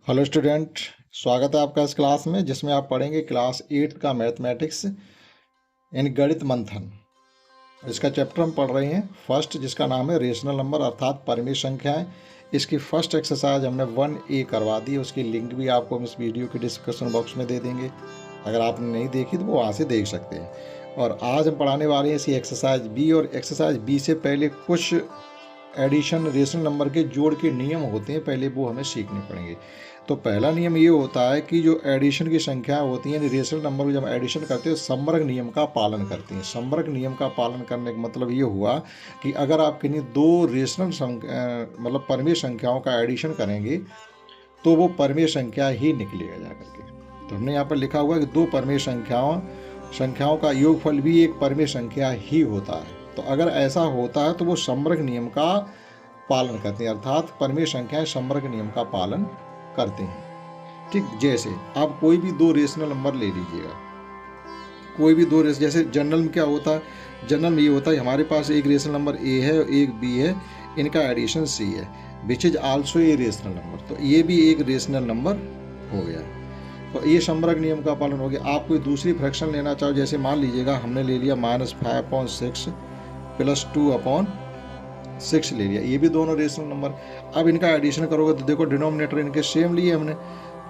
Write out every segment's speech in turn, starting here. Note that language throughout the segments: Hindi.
हेलो स्टूडेंट, स्वागत है आपका इस क्लास में जिसमें आप पढ़ेंगे क्लास 8 का मैथमेटिक्स यानी गणित मंथन। इसका चैप्टर हम पढ़ रहे हैं फर्स्ट, जिसका नाम है रेशनल नंबर अर्थात परिमेय संख्याएं। इसकी फर्स्ट एक्सरसाइज हमने 1A करवा दी, उसकी लिंक भी आपको हम इस वीडियो के डिस्क्रिप्शन बॉक्स में दे देंगे। अगर आपने नहीं देखी तो वो वहाँ से देख सकते हैं। और आज हम पढ़ाने वाले हैं इसी एक्सरसाइज बी, और एक्सरसाइज बी से पहले कुछ एडिशन रेशनल नंबर के जोड़ के नियम होते हैं, पहले वो हमें सीखने पड़ेंगे। तो पहला नियम ये होता है कि जो एडिशन की संख्या होती है, रेशनल नंबर को जब एडिशन करते हैं समवर्ग नियम का पालन करते हैं। समवर्ग नियम का पालन करने का मतलब ये हुआ कि अगर आप किन्हीं दो रेशनल मतलब परिमेय संख्याओं का एडिशन करेंगे तो वो परिमेय संख्या ही निकलेगा जा करके। तो हमने यहाँ पर लिखा हुआ कि दो परिमेय संख्याओं का योगफल भी एक परिमेय संख्या ही होता है। तो अगर ऐसा होता है तो वो समवर्ग नियम का पालन करते हैं, अर्थात परिमेय संख्याएं समवर्ग नियम का पालन करते हैं। ठीक, जैसे आप कोई भी दो रेशनल नंबर ले लीजिएगा, कोई भी दो जैसे जनरल में क्या होता है, जनरल में ये होता है हमारे पास एक रेशनल नंबर ए है और एक बी है, इनका एडिशन सी है, which is also a rational number. तो ये भी एक रेशनल नंबर हो गया, तो ये समवर्ग नियम का पालन हो गया। आप कोई दूसरी फ्रैक्शन लेना चाहो, जैसे मान लीजिएगा हमने ले लिया -5/6 + 2/6 ले लिया, ये भी दोनों रेशनल नंबर। अब इनका एडिशन करोगे तो देखो डिनोमिनेटर इनके सेम लिए हमने,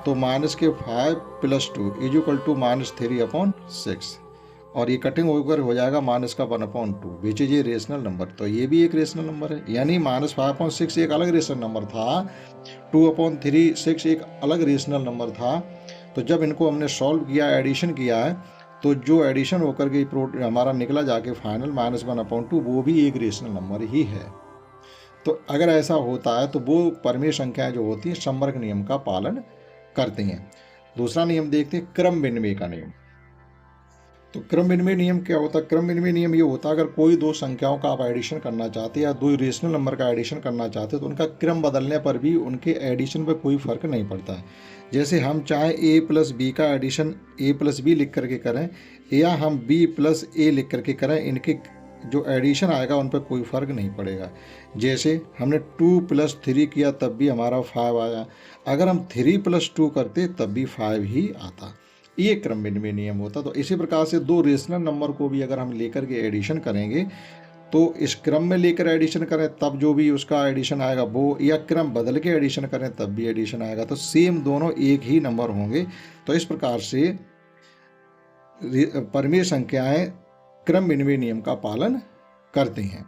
तो -5 + 2 = -3/6, और ये कटिंग होकर हो जाएगा -1/2, which is a rational number. तो ये भी एक रेशनल नंबर है, यानी -5/6 एक अलग रेशनल नंबर था, 2/3/6 एक अलग रेशनल नंबर था। तो जब इनको हमने सॉल्व किया, एडिशन किया है, तो जो एडिशन होकर के हमारा निकला जाके फाइनल -1/2, वो भी एक रेशनल नंबर ही है। तो अगर ऐसा होता है तो वो परिमेय संख्याएं जो होती हैं समवर्ग नियम का पालन करती हैं। दूसरा नियम देखते हैं, क्रम विनिमय का नियम। तो क्रम विनिमय नियम क्या होता है? क्रम विनिमय नियम ये होता है अगर कोई दो संख्याओं का आप एडिशन करना चाहते हैं या दो रेशनल नंबर का एडिशन करना चाहते हैं तो उनका क्रम बदलने पर भी उनके एडिशन पर कोई फर्क नहीं पड़ता है। जैसे हम चाहें a + b का एडिशन a + b लिख करके करें या हम b + a लिख करके करें, इनके जो एडिशन आएगा उन पर कोई फ़र्क नहीं पड़ेगा। जैसे हमने 2 + 3 किया तब भी हमारा 5 आया, अगर हम 3 + 2 करते तब भी 5 ही आता। ये क्रम विनिमय नियम होता। तो इसी प्रकार से दो रेशनल नंबर को भी अगर हम लेकर के एडिशन करेंगे तो इस क्रम में लेकर एडिशन करें तब जो भी उसका एडिशन आएगा वो, या क्रम बदल के एडिशन करें तब भी एडिशन आएगा, तो सेम दोनों एक ही नंबर होंगे। तो इस प्रकार से परिमेय संख्याएं क्रम विनिमय नियम का पालन करते हैं।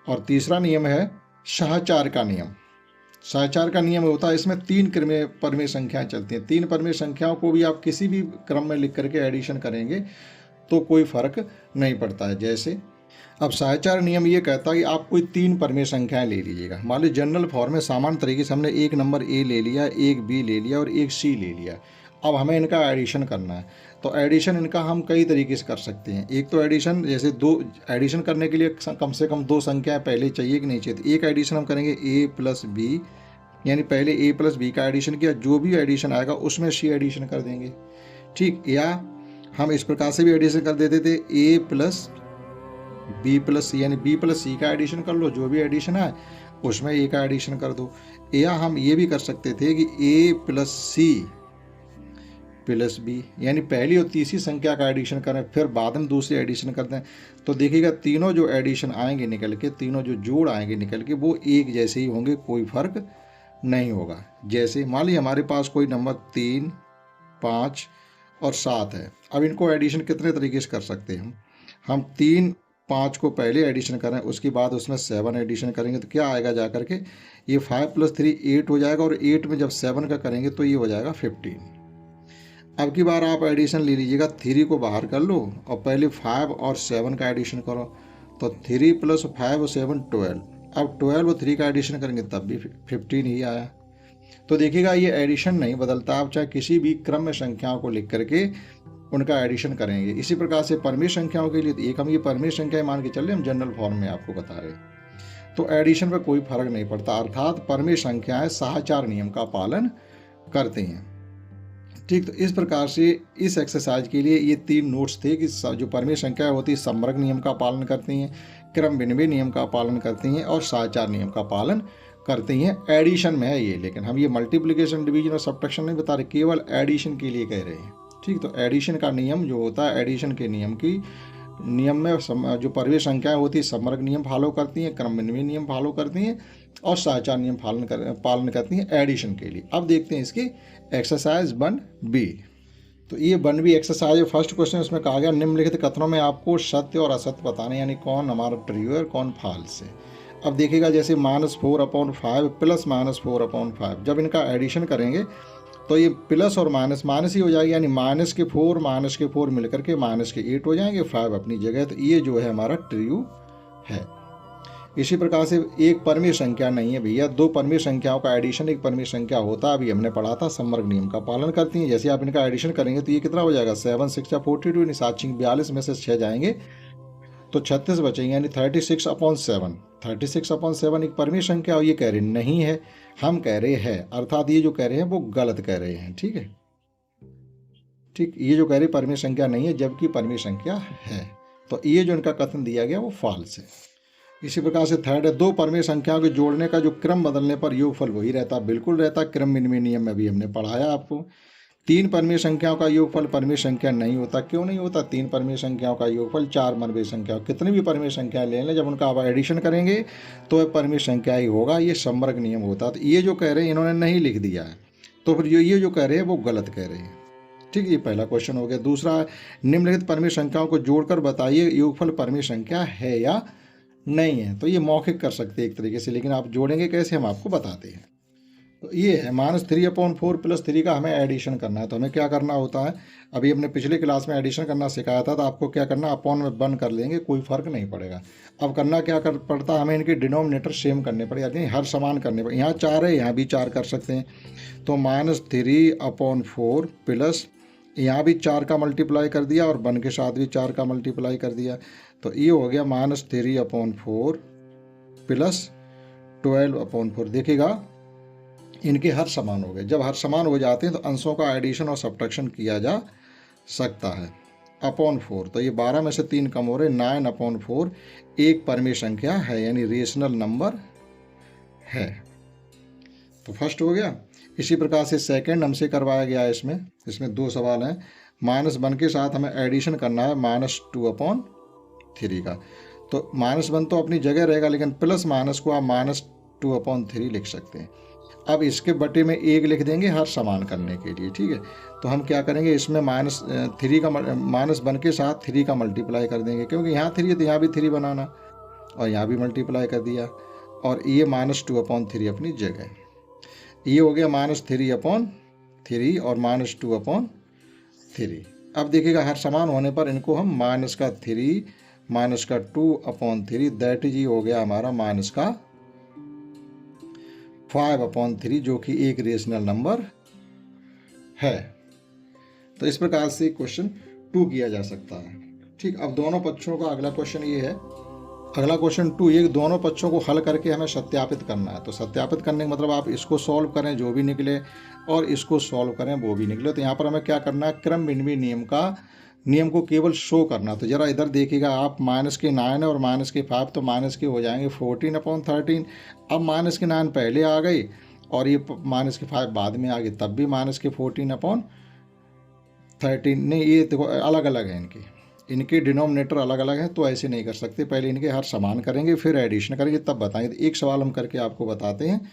और तीसरा नियम है सहचार का नियम। सहचार का नियम होता है, इसमें तीन परिमेय संख्याएं चलती हैं। तीन परिमेय संख्याओं को भी आप किसी भी क्रम में लिख करके एडिशन करेंगे तो कोई फर्क नहीं पड़ता है। जैसे अब सहचार नियम ये कहता है कि आप कोई तीन परिमेय संख्याएं ले लीजिएगा। मान लीजिए जनरल फॉर्म में सामान्य तरीके से हमने एक नंबर ए ले लिया, एक बी ले लिया और एक सी ले लिया। अब हमें इनका एडिशन करना है, तो एडिशन इनका हम कई तरीके से कर सकते हैं। एक तो एडिशन, जैसे दो एडिशन करने के लिए कम से कम दो संख्याएं पहले चाहिए कि नहीं चाहिए। तो एक एडिशन हम करेंगे a + b, यानी पहले a + b का एडिशन किया, जो भी एडिशन आएगा उसमें c एडिशन कर देंगे। ठीक, या हम इस प्रकार से भी एडिशन कर देते थे a + b + c, यानी b + c का एडिशन कर लो, जो भी एडिशन आए उसमें a का एडिशन कर दो। या हम ये भी कर सकते थे कि a + c + b, यानी पहली और तीसरी संख्या का एडिशन करें फिर बाद में दूसरी एडिशन कर दें। तो देखिएगा तीनों जो एडिशन आएंगे निकल के, तीनों जो जोड़ आएंगे निकल के, वो एक जैसे ही होंगे, कोई फर्क नहीं होगा। जैसे मान लीजिए हमारे पास कोई नंबर 3, 5 और 7 है। अब इनको एडिशन कितने तरीके से कर सकते हैं हम 3, 5 को पहले एडिशन करें, उसके बाद उसमें 7 एडिशन करेंगे तो क्या आएगा जा करके, ये 5 + 3 8 हो जाएगा, और 8 में जब 7 का करेंगे तो ये हो जाएगा 15। अब की बार आप एडिशन ले लीजिएगा, 3 को बाहर कर लो और पहले 5 और 7 का एडिशन करो, तो 3 + 5 और 7 12। अब 12 और 3 का एडिशन करेंगे तब भी 15 ही आया। तो देखिएगा ये एडिशन नहीं बदलता, आप चाहे किसी भी क्रम में संख्याओं को लिख करके उनका एडिशन करेंगे। इसी प्रकार से परिमेय संख्याओं के लिए एक हम ये परिमेय संख्याएं मान के चल रहे, हम जनरल फॉर्म में आपको बता रहे, तो एडिशन पर कोई फर्क नहीं पड़ता, अर्थात परिमेय संख्याएं सहचार नियम का पालन करते हैं। ठीक, तो इस प्रकार से इस एक्सरसाइज के लिए ये तीन नोट्स थे कि जो परिमेय संख्या होती है समवर्ग नियम का पालन करती हैं, क्रम विनिमय नियम का पालन करती हैं और सहचार नियम का पालन करती हैं, एडिशन में है ये, लेकिन हम ये मल्टीप्लिकेशन डिवीजन और सब्ट्रैक्शन नहीं बता रहे, केवल एडिशन के लिए कह रहे हैं। ठीक, तो एडिशन का नियम जो होता है, एडिशन के नियम में जो परिवेश संख्याएं होती है समवर्ग नियम फॉलो करती हैं, क्रमविनिमय नियम फॉलो करती हैं और साचार नियम पालन करती हैं एडिशन के लिए। अब देखते हैं इसकी एक्सरसाइज 1B। तो ये 1B एक्सरसाइज फर्स्ट क्वेश्चन इसमें कहा गया निम्नलिखित कथनों में आपको सत्य और असत्य बताने, यानी कौन हमारा ट्रू है कौन फॉल्स है। अब देखिएगा जैसे -4/5 प्लस -4/5, जब इनका एडिशन करेंगे तो ये प्लस और माइनस माइनस ही हो जाएगी, यानी -4 मिलकर के -8 हो जाएंगे, 5 अपनी जगह। तो ये जो है हमारा ट्रू है। इसी प्रकार से एक परमीय संख्या नहीं है भैया, दो परमीय संख्याओं का एडिशन एक परमीय संख्या होता है, अभी हमने पढ़ा था, समवर्ग नियम का पालन करती हैं। जैसे आप इनका एडिशन करेंगे तो ये कितना हो जाएगा, 7 6 42, 7 42 में से 6 जाएंगे तो 36 बचेंगे, यानी 36/7। 36/7 एक परमीय संख्या, और ये कह रहे नहीं है, हम कह रहे हैं, अर्थात ये जो कह रहे हैं वो गलत कह रहे हैं। ठीक है, ठीक, ये जो कह रहे परमीय संख्या नहीं है जबकि परमीय संख्या है, तो ये जो इनका कथन दिया गया वो फॉल्स है। इसी प्रकार से थर्ड है, दो परमीय संख्याओं के जोड़ने का जो क्रम बदलने पर योगफल वही रहता, बिल्कुल रहता, क्रमविनिमय नियम में भी हमने पढ़ाया आपको। तीन परमीय संख्याओं का योगफल परमीय संख्या नहीं होता, क्यों नहीं होता, तीन परमीय संख्याओं का योगफल चार परमीय संख्याओं, कितनी भी परमीय संख्या ले लें, जब उनका आप एडिशन करेंगे तो वह परमीय संख्या ही होगा, ये समवर्ग नियम होता। तो ये जो कह रहे हैं इन्होंने नहीं लिख दिया है, तो फिर ये जो कह रहे हैं वो गलत कह रहे हैं। ठीक, ये पहला क्वेश्चन हो गया। दूसरा, निम्नलिखित परमीय संख्याओं को जोड़कर बताइए योगफल परमीय संख्या है या नहीं है। तो ये मौखिक कर सकते हैं एक तरीके से, लेकिन आप जोड़ेंगे कैसे हम आपको बताते हैं। तो ये है -3/4 + 3 का हमें एडिशन करना है। तो हमें क्या करना होता है, अभी हमने पिछले क्लास में एडिशन करना सिखाया था, तो आपको क्या करना, अपॉन में बन कर लेंगे, कोई फर्क नहीं पड़ेगा। अब करना क्या पड़ता है, हमें इनके डिनोमिनेटर सेम करने पड़े, यानी हर समान करने पड़े। यहाँ 4 है, यहाँ भी 4 कर सकते हैं, तो -3/4 प्लस यहाँ भी 4 का मल्टीप्लाई कर दिया और बन के साथ भी 4 का मल्टीप्लाई कर दिया, तो ये हो गया -3/4 प्लस 12/4। देखिएगा इनके हर समान हो गए। जब हर समान हो जाते हैं तो अंशों का एडिशन और सब्ट्रैक्शन किया जा सकता है। /4, तो ये 12 में से 3 कम हो रहे, 9/4 एक परमीय संख्या है, यानी रेशनल नंबर है। तो फर्स्ट हो गया। इसी प्रकार से सेकंड हमसे करवाया गया है, इसमें 2 सवाल हैं। -1 के साथ हमें एडिशन करना है -2/3 का, तो -1 तो अपनी जगह रहेगा, लेकिन प्लस माइनस को आप -2/3 लिख सकते हैं। अब इसके बटे में 1 लिख देंगे हर समान करने के लिए। ठीक है, तो हम क्या करेंगे, इसमें -1 के साथ 3 का मल्टीप्लाई कर देंगे, क्योंकि यहाँ 3 है तो यहाँ भी 3 बनाना, और यहाँ भी मल्टीप्लाई कर दिया, और ये -2/3 अपनी जगह। ये हो गया -3/3 और -2/3। अब देखिएगा हर समान होने पर इनको हम -3 -2/3, दैट इज हो गया हमारा -5/3, जो कि एक रेशनल नंबर है। तो इस प्रकार से क्वेश्चन 2 किया जा सकता है। ठीक, अब दोनों पक्षों का अगला क्वेश्चन ये है, अगला क्वेश्चन 2, ये दोनों पक्षों को हल करके हमें सत्यापित करना है। तो सत्यापित करने का मतलब आप इसको सॉल्व करें जो भी निकले, और इसको सॉल्व करें वो भी निकले। तो यहाँ पर हमें क्या करना है, क्रमविनिमय नियम को केवल शो करना। तो जरा इधर देखिएगा आप, -9 और -5, तो माइनस के हो जाएंगे 14/13। अब -9 पहले आ गई और ये -5 बाद में आ गई, तब भी -14/13 नहीं, ये देखो अलग अलग है, इनके डिनोमिनेटर अलग अलग हैं, तो ऐसे नहीं कर सकते। पहले इनके हर समान करेंगे, फिर एडिशन करेंगे, तब बताएंगे। तो एक सवाल हम करके आपको बताते हैं।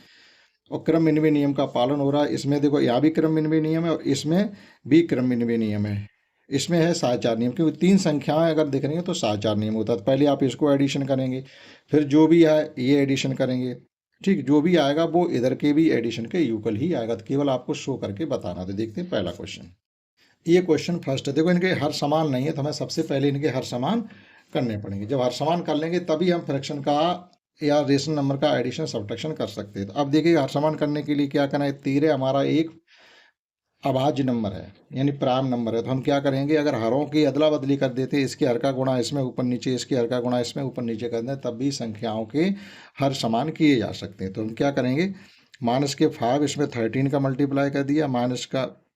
और क्रमविनिमय नियम का पालन हो रहा है इसमें, देखो यहाँ भी क्रमविनिमय नियम है और इसमें भी क्रमविनिमय नियम है। इसमें है साचार नियम, क्योंकि 3 संख्याएं अगर दिख रही हैं तो साचार नियम होता है। तो पहले आप इसको एडिशन करेंगे, फिर जो भी आए ये एडिशन करेंगे। ठीक, जो भी आएगा वो इधर के भी एडिशन के यूकल ही आएगा। तो केवल आपको शो करके बताना। तो देखते हैं पहला क्वेश्चन। ये क्वेश्चन फर्स्ट है, देखो इनके हर समान नहीं है, तो हमें सबसे पहले इनके हर समान करने पड़ेंगे। जब हर समान कर लेंगे तभी हम फ्रैक्शन का या रेशनल नंबर का एडिशन सब्ट्रैक्शन कर सकते हैं। तो अब देखिए हर समान करने के लिए क्या करना है, 13 हमारा एक अभाज्य नंबर है, यानी प्राइम नंबर है। तो हम क्या करेंगे, अगर हरों की अदला बदली कर देते, इसके हर का गुणा इसमें ऊपर नीचे, इसके हर का गुणा इसमें ऊपर नीचे कर दें, तब भी संख्याओं के हर समान किए जा सकते हैं। तो हम क्या करेंगे, -5 इसमें 13 का मल्टीप्लाई कर दिया,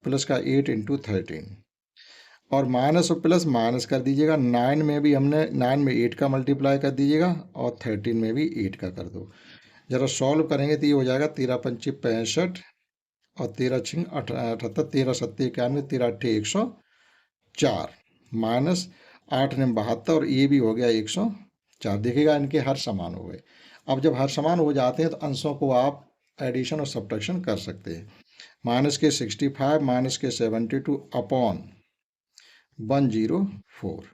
प्लस का 8 × 13, और माइनस और प्लस माइनस कर दीजिएगा। 9 में भी हमने 9 में 8 का मल्टीप्लाई कर दीजिएगा, और 13 में भी 8 का कर दो। ज़रा सॉल्व करेंगे तो ये हो जाएगा 13 पंची 65 और 13 छिंग 78, 13 सत्ती 91, 13 अट्ठे 104 माइनस 8 ने 72 और ये भी हो गया 104। देखिएगा इनके हर समान हो गए। अब जब हर समान हो जाते हैं तो अंशों को आप एडिशन और सब्ट्रैक्शन कर सकते हैं। माइनस के 65 माइनस के 72 अपॉन 104,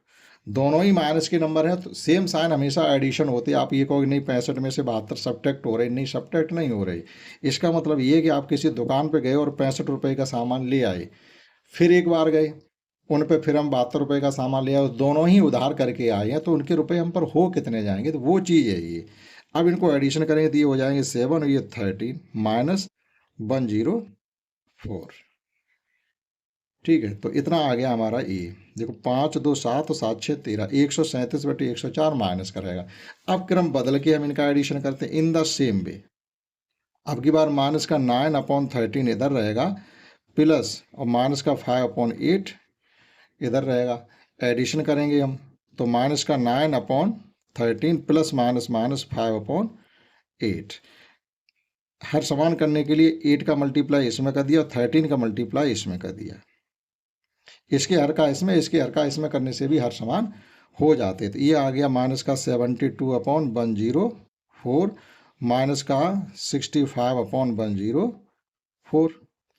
दोनों ही माइनस के नंबर हैं तो सेम साइन हमेशा एडिशन होते हैं। आप ये कहोगे नहीं 65 में से 72 सब्ट्रैक्ट हो रहे, नहीं सब्ट्रैक्ट नहीं हो रही। इसका मतलब ये कि आप किसी दुकान पे गए और 65 रुपये का सामान ले आए, फिर एक बार गए उन पे फिर हम 72 रुपये का सामान ले आए, दोनों ही उधार करके आए हैं तो उनके रुपए हम पर हो कितने जाएंगे, तो वो चीज़ है ये। अब इनको एडिशन करेंगे तो ये हो जाएंगे 7 और ये 13 माइनस 104। ठीक है, तो इतना आ गया हमारा ए। देखो 5 2 7 और 7 6 13, 137/104 माइनस करेगा। अब क्रम बदल के हम इनका एडिशन करते हैं इन द सेम वे। अब की बार माइनस का 9/13 इधर रहेगा, प्लस और माइनस का 5/8 इधर रहेगा। एडिशन करेंगे हम तो माइनस का 9/13 प्लस माइनस माइनस 5/8। हर समान करने के लिए 8 का मल्टीप्लाई इसमें कर दिया और 13 का मल्टीप्लाई इसमें कर दिया। इसके हर का इसमें, इसके हर का इसमें करने से भी हर समान हो जाते। तो ये आ गया माइनस का 72/104 माइनस का 65/104।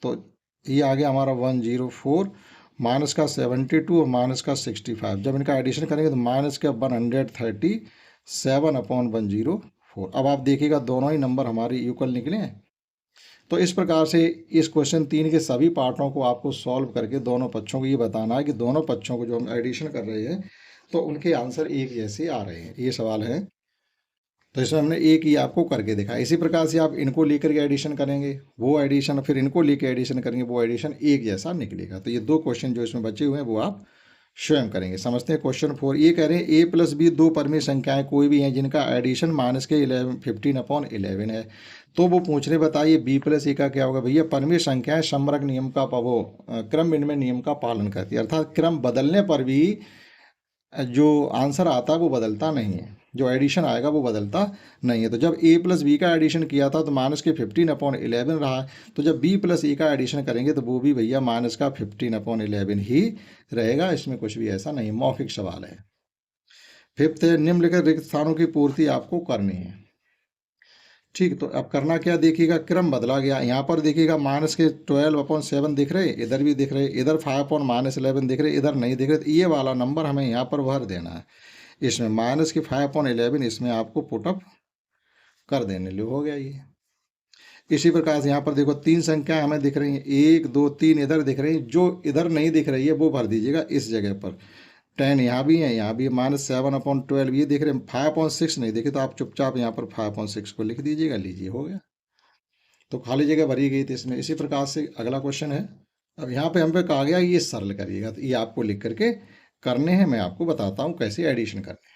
तो ये आ गया हमारा 104 माइनस का 72 और माइनस का 65। जब इनका एडिशन करेंगे तो माइनस का 137/104। अब आप देखिएगा दोनों ही नंबर हमारे इक्वल निकले हैं। तो इस प्रकार से इस क्वेश्चन 3 के सभी पार्टों को आपको सॉल्व करके दोनों पक्षों को ये बताना है कि दोनों पक्षों को जो हम एडिशन कर रहे हैं तो उनके आंसर एक जैसे आ रहे हैं, ये सवाल है। तो इसमें हमने एक ही आपको करके देखा। इसी प्रकार से आप इनको लेकर के एडिशन करेंगे, वो एडिशन, फिर इनको लेकर एडिशन करेंगे, वो एडिशन एक जैसा निकलेगा। तो ये 2 क्वेश्चन जो इसमें बचे हुए हैं वो आप स्वयं करेंगे। समझते हैं क्वेश्चन 4। ये कह रहे हैं ए प्लस बी 2 परिमेय संख्याएं कोई भी हैं जिनका एडिशन माइनस के 15/11 है। तो वो पूछ रहे बताइए बी प्लस ए का क्या होगा। भैया परिमेय संख्याएं समवर्ग नियम का क्रम विनिमय नियम का पालन करती है, अर्थात क्रम बदलने पर भी जो आंसर आता है वो बदलता नहीं है, जो एडिशन आएगा वो बदलता नहीं है। तो जब a प्लस बी का एडिशन किया था तो माइनस के 15/11 रहा, तो जब b प्लस ए का एडिशन करेंगे तो वो भी भैया माइनस का 15/11 ही रहेगा। इसमें कुछ भी ऐसा नहीं, मौखिक सवाल है। 5th है निम्नलिखित रिक्त स्थानों की पूर्ति आपको करनी है। ठीक, तो अब करना क्या, देखिएगा क्रम बदला गया। यहाँ पर देखिएगा माइनस के 12/7 दिख रहे, इधर भी दिख रहे, इधर 5/-11 दिख रहे, इधर नहीं दिख रहे। तो ये वाला नंबर हमें यहाँ पर भर देना है। इसमें माइनस के 5/11 इसमें आपको पुटअप कर देने लिए हो गया ये। इसी प्रकार से यहाँ पर देखो 3 संख्याएं हमें दिख रही हैं, 1 2 3 इधर दिख रही हैं, जो इधर नहीं दिख रही है वो भर दीजिएगा इस जगह पर। 10 यहाँ भी है, यहाँ भी माइनस 7/12 ये दिख रहे हैं, 5/6 नहीं दिखे तो आप चुपचाप यहाँ पर 5/6 को लिख दीजिएगा। लीजिए हो गया, तो खाली जगह भरी गई थी इसमें। इसी प्रकार से अगला क्वेश्चन है। अब यहाँ पे हम पे कहा गया ये सरल करिएगा, तो ये आपको लिख करके करने हैं। मैं आपको बताता हूँ कैसे एडिशन करने हैं।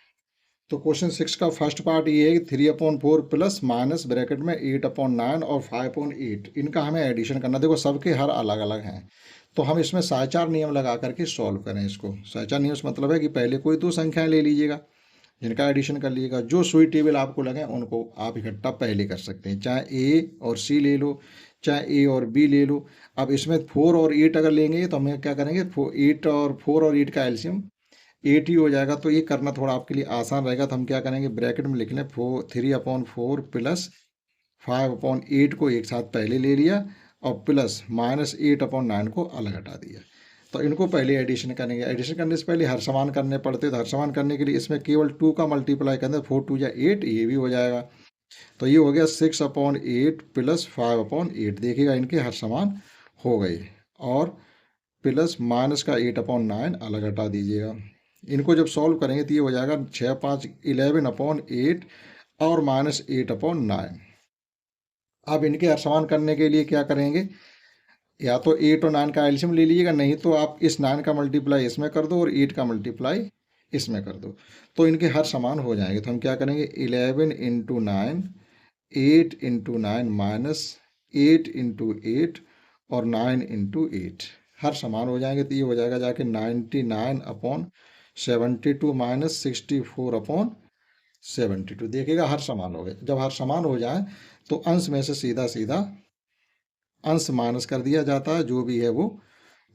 तो क्वेश्चन 6 का फर्स्ट पार्ट ये है कि 3/4 प्लस माइनस ब्रैकेट में 8/9 और 5/8 इनका हमें एडिशन करना। देखो सबके हर अलग अलग हैं, तो हम इसमें साचार नियम लगा करके सॉल्व करें इसको। साचार नियम से मतलब है कि पहले कोई 2 संख्याएं ले लीजिएगा जिनका एडिशन कर लीजिएगा। जो सुइटेबल आपको लगे उनको आप इकट्ठा पहले कर सकते हैं, चाहे ए और सी ले लो, चाहे ए और बी ले लो। अब इसमें 4 और 8 अगर लेंगे तो हमें क्या करेंगे, 4 और 8 का एलसीएम 8 ही हो जाएगा। तो ये करना थोड़ा आपके लिए आसान रहेगा। तो हम क्या करेंगे, ब्रैकेट में लिख लें 3/4 प्लस 5/8 को एक साथ पहले ले लिया और प्लस माइनस 8/9 को अलग हटा दिया। तो इनको पहले एडिशन करेंगे। एडिशन करने से पहले हर समान करने पड़ते, तो हर समान करने के लिए इसमें केवल 2 का मल्टीप्लाई करना, 4 2 8, ये भी हो जाएगा। तो ये हो गया 6/8 प्लस 5/8। देखिएगा इनके हर समान हो गए, और प्लस माइनस का 8/9 अलग हटा दीजिएगा। इनको जब सॉल्व करेंगे तो ये हो जाएगा 6 5 11/8 और माइनस 8/9। अब इनके हर समान करने के लिए क्या करेंगे, या तो 8 और 9 का एलसीएम ले लीजिएगा, नहीं तो आप इस 9 का मल्टीप्लाई इसमें कर दो और 8 का मल्टीप्लाई इसमें कर दो, तो इनके हर समान हो जाएंगे। तो हम क्या करेंगे, 11 × 9 8 × 9 माइनस 8 × 8 और 9 × 8 हर समान हो जाएंगे। तो ये हो जाएगा जाके 99/72 माइनस 64/8। 72। देखिएगा हर समान हो गए। जब हर समान हो जाए तो अंश में से सीधा सीधा अंश माइनस कर दिया जाता है, जो भी है वो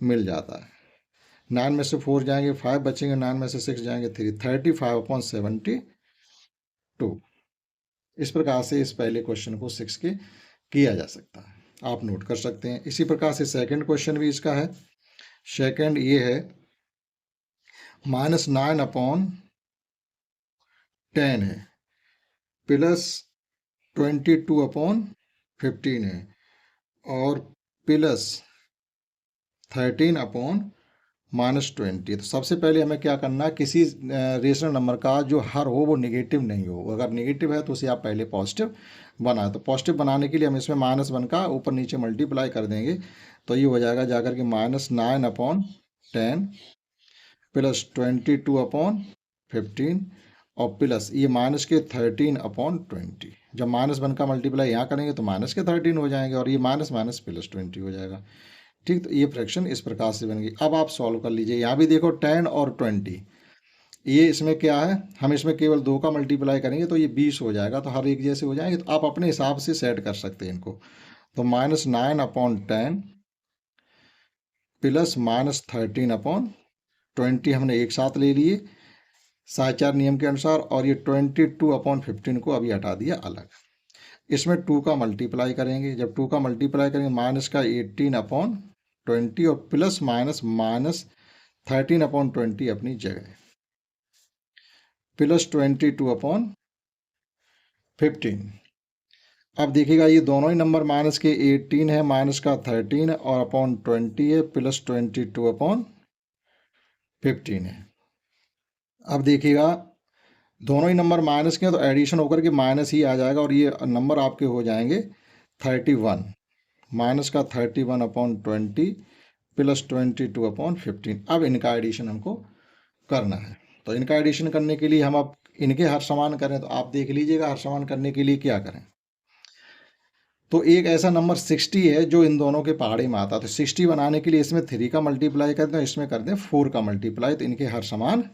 मिल जाता है। 9 में से 4 जाएंगे 5 बचेंगे, 9 में से 6 जाएंगे 3, 35/72। इस प्रकार से इस पहले क्वेश्चन को 6 के किया जा सकता है, आप नोट कर सकते हैं। इसी प्रकार से सेकंड क्वेश्चन भी इसका है। सेकंड ये है -9/10 है प्लस 22/15 है और प्लस 13/-20। तो सबसे पहले हमें क्या करना है, किसी रेशनल नंबर का जो हर हो वो नेगेटिव नहीं हो। अगर नेगेटिव है तो उसे आप पहले पॉजिटिव बनाए। तो पॉजिटिव बनाने के लिए हम इसमें -1 का ऊपर नीचे मल्टीप्लाई कर देंगे, तो ये हो जाएगा जाकर के -9/10 प्लस 22/15 और प्लस ये माइनस के 13/20। जब -1 का मल्टीप्लाई यहाँ करेंगे तो माइनस के 13 हो जाएंगे और ये माइनस माइनस प्लस 20 हो जाएगा। ठीक, तो ये फ्रैक्शन इस प्रकार से बन गई। अब आप सॉल्व कर लीजिए। यहाँ भी देखो 10 और 20, ये इसमें क्या है, हम इसमें केवल 2 का मल्टीप्लाई करेंगे तो ये 20 हो जाएगा, तो हर एक जैसे हो जाएंगे। तो आप अपने हिसाब से सेट कर सकते हैं इनको। तो -9/10 प्लस -13/20 हमने एक साथ ले लिए साचार नियम के अनुसार, और ये 22/15 को अभी हटा दिया अलग। इसमें 2 का मल्टीप्लाई करेंगे। जब 2 का मल्टीप्लाई करेंगे माइनस का 18/20 और प्लस माइनस -13/20 अपनी जगह, प्लस 22/15। अब देखिएगा ये दोनों ही नंबर माइनस के 18 है, माइनस का 13 और /20 है, प्लस 22/15 है। अब देखिएगा दोनों ही नंबर माइनस के हैं तो एडिशन होकर के माइनस ही आ जाएगा और ये नंबर आपके हो जाएंगे 31। माइनस का 31/20 प्लस 22/15। अब इनका एडिशन हमको करना है। तो इनका एडिशन करने के लिए हम अब इनके हर समान करें, तो आप देख लीजिएगा हर समान करने के लिए क्या करें। तो एक ऐसा नंबर 60 है जो इन दोनों के पहाड़ी में आता है। तो 60 बनाने के लिए इसमें 3 का मल्टीप्लाई कर दें, इसमें कर दें 4 का मल्टीप्लाई, तो इनके हर समान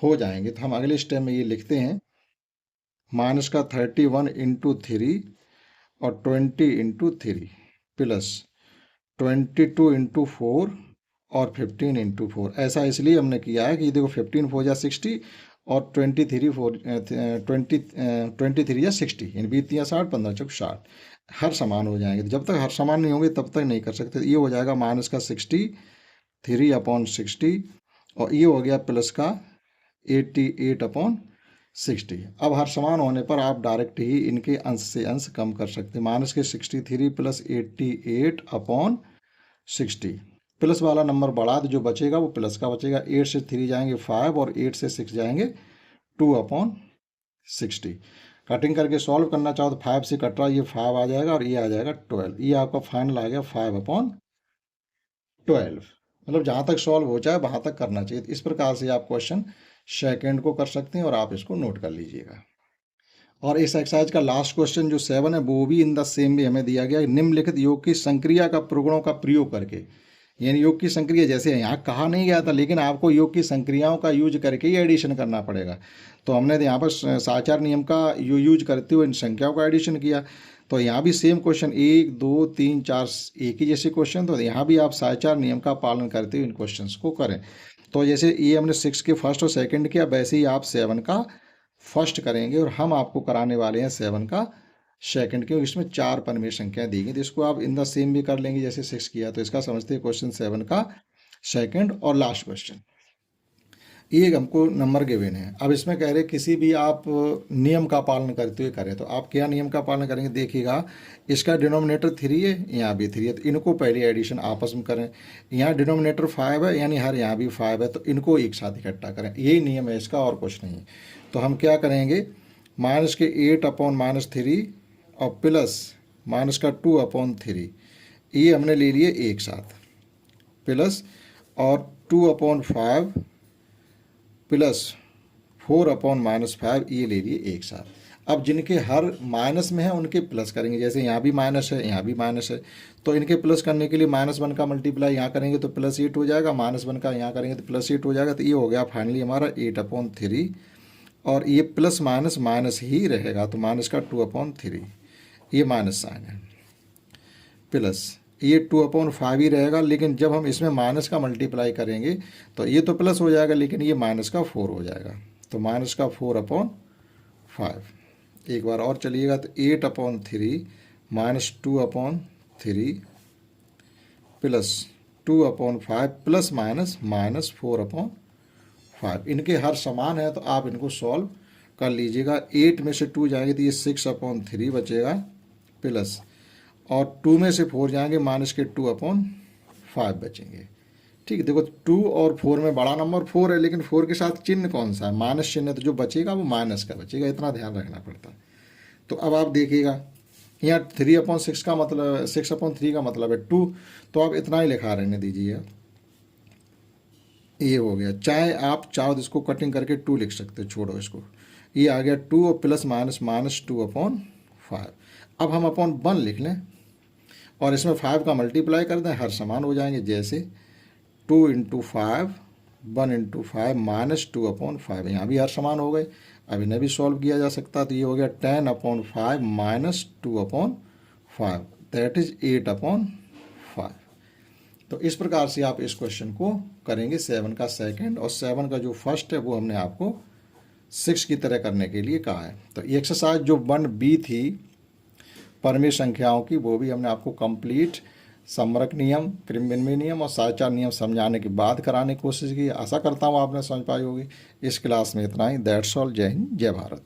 हो जाएंगे। तो हम अगले स्टेप में ये लिखते हैं माइनस का 31 × 3 और 20 × 3 प्लस 22 × 4 और 15 × 4। ऐसा इसलिए हमने किया है कि देखो 15 4 या 60 और 23 या 60, इन 20 या 60, 15 चौक 60, हर समान हो जाएंगे। जब तक हर समान नहीं होंगे तब तक नहीं कर सकते। ये हो जाएगा माइनस का 63/60 और ये हो गया प्लस का 88/60। अब हर समान होने पर आप डायरेक्ट ही इनके अंश से अंश कम कर सकते हैं। माइनस के 63 प्लस 88/60, प्लस वाला नंबर बढ़ा तो जो बचेगा वो प्लस का बचेगा। 8 से 3 जाएंगे 5 और 8 से 6 जाएंगे 2/60। कटिंग करके सॉल्व करना चाहो तो 5 से कट रहा है, ये 5 आ जाएगा और ये आ जाएगा 12। ये आपका फाइनल आ गया 5/12। मतलब जहाँ तक सॉल्व हो जाए वहाँ तक करना चाहिए। इस प्रकार से आप क्वेश्चन सेकेंड को कर सकते हैं और आप इसको नोट कर लीजिएगा। और इस एक्सरसाइज का लास्ट क्वेश्चन जो 7 है वो भी इन द सेम भी हमें दिया गया। निम्नलिखित योग की संक्रिया का प्रगुणों का प्रयोग करके, यानी योग की संक्रिया जैसे यहाँ कहा नहीं गया था लेकिन आपको योग की संक्रियाओं का यूज करके ही एडिशन करना पड़ेगा। तो हमने यहाँ पर साचार नियम का यूज करते हुए इन संख्याओं का एडिशन किया। तो यहाँ भी सेम क्वेश्चन 1 2 3 4 एक ही जैसे क्वेश्चन, तो यहाँ भी आप साचार नियम का पालन करते हुए इन क्वेश्चन को करें। तो जैसे ये हमने 6 के फर्स्ट और सेकंड किया, वैसे ही आप 7 का फर्स्ट करेंगे और हम आपको कराने वाले हैं 7 का सेकंड, क्योंकि इसमें 4 परमेय संख्या दी गई। तो इसको आप इन द सेम भी कर लेंगे जैसे 6 किया। तो इसका समझते हैं क्वेश्चन 7 का सेकंड और लास्ट क्वेश्चन। ये हमको नंबर गिवन है। अब इसमें कह रहे किसी भी आप नियम का पालन करते हुए करें, तो आप क्या नियम का पालन करेंगे। देखिएगा इसका डिनोमिनेटर 3 है, यहाँ भी 3 है, तो इनको पहले एडिशन आपस में करें। यहाँ डिनोमिनेटर 5 है, यानी हर यहाँ भी 5 है, तो इनको एक साथ इकट्ठा करें। यही नियम है इसका और कुछ नहीं। तो हम क्या करेंगे, माइनस के 8/-3 और प्लस माइनस का 2/3, ये हमने ले लिए एक साथ, प्लस और 2/5 प्लस 4/-5 ये ले लिए एक साथ। अब जिनके हर माइनस में है उनके प्लस करेंगे। जैसे यहाँ भी माइनस है, यहाँ भी माइनस है, तो इनके प्लस करने के लिए -1 का मल्टीप्लाई यहाँ करेंगे तो +8 हो जाएगा, -1 का यहाँ करेंगे तो +8 हो जाएगा। तो ये हो गया फाइनली हमारा 8/3 और ये प्लस माइनस माइनस ही रहेगा, तो माइनस का 2/3, ये माइनस साइन है, प्लस ये 2/5 ही रहेगा, लेकिन जब हम इसमें माइनस का मल्टीप्लाई करेंगे तो ये तो प्लस हो जाएगा, लेकिन ये माइनस का 4 हो जाएगा, तो माइनस का 4/5। एक बार और चलिएगा, तो 8/3 minus 2/3 plus 2/5 plus minus minus 4/5। इनके हर समान है, तो आप इनको सॉल्व कर लीजिएगा। 8 में से 2 जाएंगे तो ये 6/3 बचेगा, प्लस और 2 में से 4 जाएंगे माइनस के 2/5 बचेंगे। ठीक है, देखो 2 और 4 में बड़ा नंबर 4 है, लेकिन 4 के साथ चिन्ह कौन सा है, माइनस चिन्ह है, तो जो बचेगा वो माइनस का बचेगा, इतना ध्यान रखना पड़ता है। तो अब आप देखिएगा, यहाँ 3/6 का मतलब 6/3 का मतलब है 2, तो आप इतना ही लिखा रहने दीजिए, ये हो गया। चाहे आप चाहो तो इसको कटिंग करके 2 लिख सकते हो, छोड़ो इसको, ये आ गया 2 और प्लस माइनस माइनस 2/5। अब हम अपॉन 1 लिख लें और इसमें 5 का मल्टीप्लाई कर दें, हर समान हो जाएंगे, जैसे 2 × 5 1 × 5 माइनस 2/5, यहाँ भी हर समान हो गए। अब इन्हें भी सॉल्व किया जा सकता, तो ये हो गया 10/5 माइनस 2/5, दैट इज 8/5। तो इस प्रकार से आप इस क्वेश्चन को करेंगे 7 का सेकंड, और 7 का जो फर्स्ट है वो हमने आपको 6 की तरह करने के लिए कहा है। तो ये एक्सरसाइज जो 1B थी परमेय संख्याओं की, वो भी हमने आपको कंप्लीट समरक नियम, क्रिमिनल नियम और साचार नियम समझाने के बाद कराने की कोशिश की। आशा करता हूँ आपने समझ पाई होगी। इस क्लास में इतना ही। That's all. जय हिंद, जय भारत।